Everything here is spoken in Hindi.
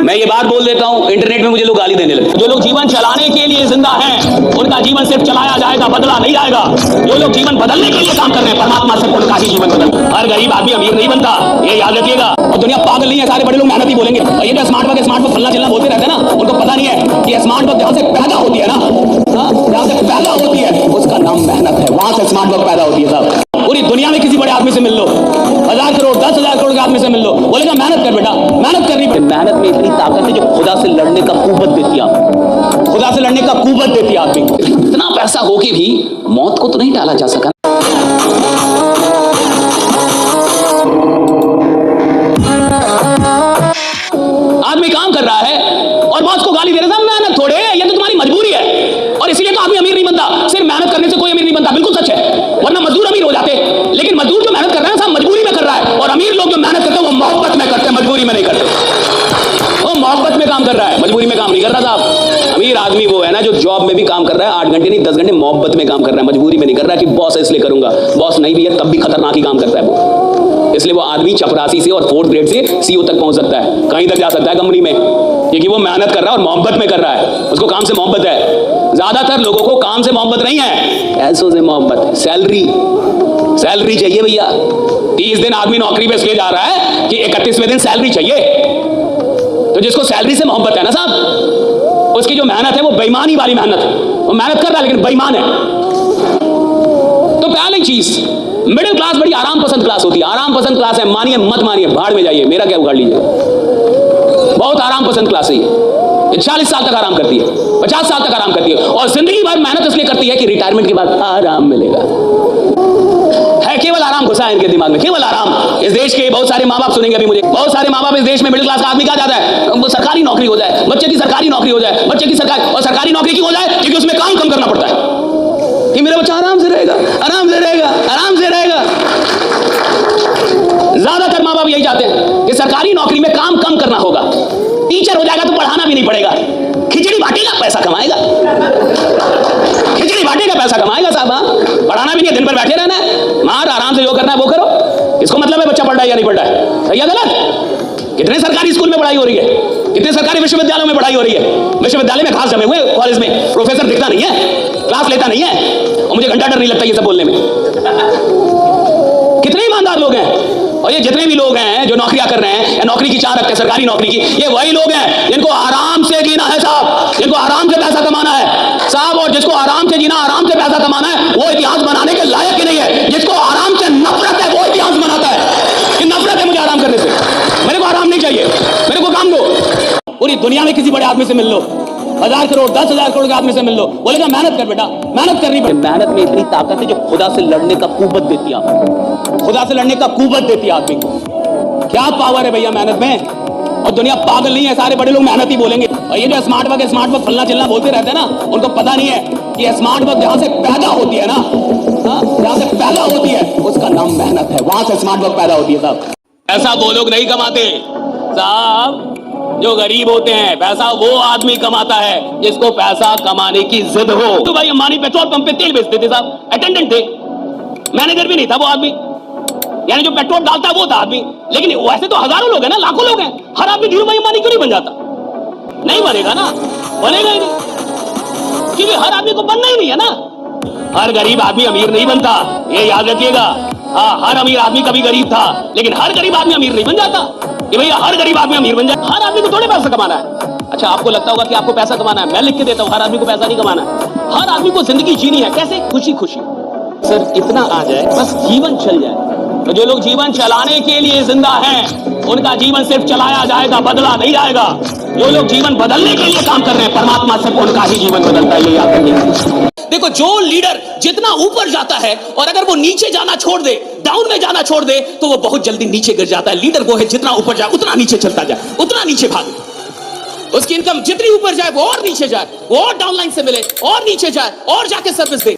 मैं ये बात बोल देता हूँ, इंटरनेट में मुझे लोग गाली देने लगे। जो लोग जीवन चलाने के लिए जिंदा हैं, उनका जीवन सिर्फ चलाया जाएगा, बदला नहीं जाएगा। जो लोग जीवन बदलने के लिए काम कर रहे हैं, परमात्मा से उनका ही जीवन बदल। हर गरीब आदमी अमीर नहीं बनता, ये याद रखिएगा। और दुनिया पागल नहीं है, सारे बड़े लोग मेहनत ही बोलेंगे। और ये जो स्मार्ट वर्क फलना चलना बोलते रहते हैं ना, उनको पता नहीं है कि स्मार्ट वर्क जहाँ से पैदा होती है ना, जहाँ से पैदा होती है उसका नाम मेहनत है। वहां से स्मार्ट वर्क पैदा होती है साहब। पूरी दुनिया में किसी बड़े आदमी से मिल लो, 1000 करोड़ 10,000 करोड़ के आदमी से मिल लो, बोलेगा मेहनत कर बेटा, मेहनत करनी पड़ेगी। मेहनत में इतनी ताकत है जो खुदा से लड़ने का कुव्वत देती है, खुदा से लड़ने का कुव्वत देती है आदमी। इतना पैसा हो के भी मौत को तो नहीं टाला जा सका। आदमी काम कर रहा है और बॉस को गाली दे रहा है, मेहनत थोड़े, ये तो तुम्हारी मजबूरी है। और इसीलिए तो आदमी अमीर नहीं बनता, सिर्फ मेहनत करने से कोई अमीर नहीं बनता। बिल्कुल सच है, वरना मजदूर अमीर हो जाते। लेकिन मजदूर जो मेहनत कर रहा है सब मजबूरी में कर रहा है, और अमीर लोग जो मेहनत करते हैं वो मोहब्बत में करते हैं, मजबूरी में नहीं करते। वो मोहब्बत में काम कर रहा है, मजबूरी में काम नहीं कर रहा साहब। अमीर आदमी वो है ना जो जॉब में भी काम कर रहा है, 8 घंटे नहीं 10 घंटे मोहब्बत में काम कर रहा है, मजबूरी में नहीं कर रहा कि बॉस है इसलिए करूंगा। बॉस नहीं भी है तब भी खतरनाक ही काम करता है वो, इसलिए वो आदमी चपरासी से और 4th ग्रेड से सीईओ तक पहुंच सकता है, कहीं तक जा सकता है कंपनी में, क्योंकि वो मेहनत कर रहा है और मोहब्बत में कर रहा है, उसको काम से मोहब्बत है। ज्यादातर लोगों को काम से मोहब्बत नहीं है, पैसों से मोहब्बत है। सैलरी चाहिए भैया। 30 दिन आदमी नौकरी पे इसलिए जा रहा है कि 31वें दिन सैलरी चाहिए। तो जिसको सैलरी से मोहब्बत है ना साहब, उसकी जो मेहनत है वो बेईमानी वाली मेहनत है। वो मेहनत कर रहा है लेकिन बेईमान है। तो पहली चीज, मिडिल क्लास बड़ी आराम पसंद क्लास होती है। आराम पसंद क्लास है, मानिए मत मानिए, भाड़ में जाइए, मेरा क्या उखाड़ लीजिए। बहुत आराम पसंद क्लास है ये। 40 साल तक आराम करती है, 50 साल तक आराम करती है, और जिंदगी भर मेहनत इसलिए करती है कि रिटायरमेंट के बाद आराम मिलेगा। है केवल आराम घुसा है इनके दिमाग में, केवल आराम। इस देश के बहुत सारे माँ बाप सुनेंगे अभी मुझे, बहुत सारे माँ बाप इस देश में मिडिल क्लास का आदमी क्या चाहता है, वो सरकारी नौकरी हो जाए, बच्चे की सरकारी नौकरी हो जाए, बच्चे की सरकारी। और सरकारी नौकरी क्यों हो जाए? क्योंकि उसमें काम कम करना पड़ता है कि मेरा बच्चा आराम से रहेगा, आराम से रहेगा, आराम से रहेगा। ज्यादातर माँ बाप यही चाहते हैं कि सरकारी नौकरी में काम कम करना होगा। टीचर हो जाएगा तो पढ़ाना भी नहीं पड़ेगा, खिचड़ी बांटेगा पैसा कमाएगा, खिचड़ी बांटेगा पैसा कमाएगा साहब। पढ़ाना भी नहीं है, दिन भर बैठे रहना है, मार आराम से जो करना है वो करो। इसको मतलब है बच्चा पढ़ रहा है या नहीं पढ़ रहा है, सही है गलत? कितने सरकारी स्कूल में पढ़ाई हो रही है, कितने सरकारी विश्वविद्यालयों में पढ़ाई हो रही है। विश्वविद्यालय में घास जमे हुए, कॉलेज में प्रोफेसर दिखता नहीं है, क्लास लेता नहीं है, और मुझे घंटा डर नहीं लगता ये सब बोलने में। कितने ईमानदार लोग हैं। और ये जितने भी लोग हैं जो नौकरियां कर रहे हैं या नौकरी की चाह रखते हैं सरकारी नौकरी की, ये वही लोग हैं जिनको आराम से जीना है साहब, जिनको आराम से पैसा कमाना है साहब। और जिसको आराम से जीना, आराम से पैसा कमाना है, वो इतिहास बनाने के लायक ही नहीं है। जिसको आराम से नफरत है वो इतिहास बनाता है कि नफरत है मुझे आराम करने से, मेरे को आराम नहीं चाहिए, मेरे को काम दो। पूरी दुनिया में किसी बड़े आदमी से मिल लो, 1000 करोड़ 10,000 करोड़ के आदमी से मिल लो, बोलेगा मेहनत कर बेटा, मेहनत करनी पड़ेगी। मेहनत में इतनी ताकत है जो खुदा से लड़ने का कुव्वत देती है, खुदा से लड़ने का कुव्वत देती है आदमी को। क्या पावर है भैया मेहनत में। और दुनिया पागल नहीं है, सारे बड़े लोग मेहनत ही बोलेंगे। और ये जो स्मार्ट वर्क फलना चलना बोलते रहते हैं ना, उनको पता नहीं है कि स्मार्ट वर्क जहां से पैदा होती है ना, जहां से पैदा होती है उसका नाम मेहनत है। वहां से स्मार्ट वर्क पैदा होती है साहब। ऐसा वो लोग नहीं कमाते साहब, जो गरीब होते हैं। पैसा वो आदमी कमाता है जिसको पैसा कमाने की जिद हो। तो भाई अंबानी पेट्रोल पंप पे तेल बेचते थे साहब, अटेंडेंट थे, मैनेजर भी नहीं था वो आदमी, यानी जो पेट्रोल डालता है वो था आदमी। लेकिन वैसे तो हजारों लोग हैं ना, लाखों लोग हैं। हर आदमी धीरूभाई अंबानी क्यों नहीं बन जाता? नहीं बनेगा ना, बनेगा ही नहीं, क्योंकि हर आदमी को बनना ही नहीं है ना। हर गरीब आदमी अमीर नहीं बनता, ये याद रखिएगा। हाँ, हर अमीर आदमी कभी गरीब था, लेकिन हर गरीब आदमी अमीर नहीं बन जाता कि भैया हर गरीब आदमी अमीर बन जाए। हर आदमी को थोड़े पैसा कमाना है। अच्छा, आपको लगता होगा कि आपको पैसा कमाना है, मैं लिख के देता हूं, हर आदमी को पैसा नहीं कमाना है। हर आदमी को जिंदगी जीनी है। कैसे? खुशी खुशी। सर इतना आ जाए बस, जीवन चल जाए। तो जो लोग जीवन चलाने के लिए जिंदा हैं, उनका जीवन सिर्फ चलाया जाएगा, बदला नहीं जाएगा। जो लोग जीवन बदलने के लिए काम कर रहे हैं, परमात्मा से उनका ही जीवन बदलता है, ये याद रखिए। देखो, जो लीडर जितना ऊपर जाता है और अगर वो नीचे जाना छोड़ दे, डाउन में जाना छोड़ दे, तो वो बहुत जल्दी नीचे गिर जाता है। लीडर वो है जितना ऊपर जाए उतना नीचे चलता जाए, उतना नीचे भागे। उसकी इनकम जितनी ऊपर जाए वो और नीचे जाए, वो और डाउन लाइन से मिले और नीचे जाए और जाके सर्विस दे।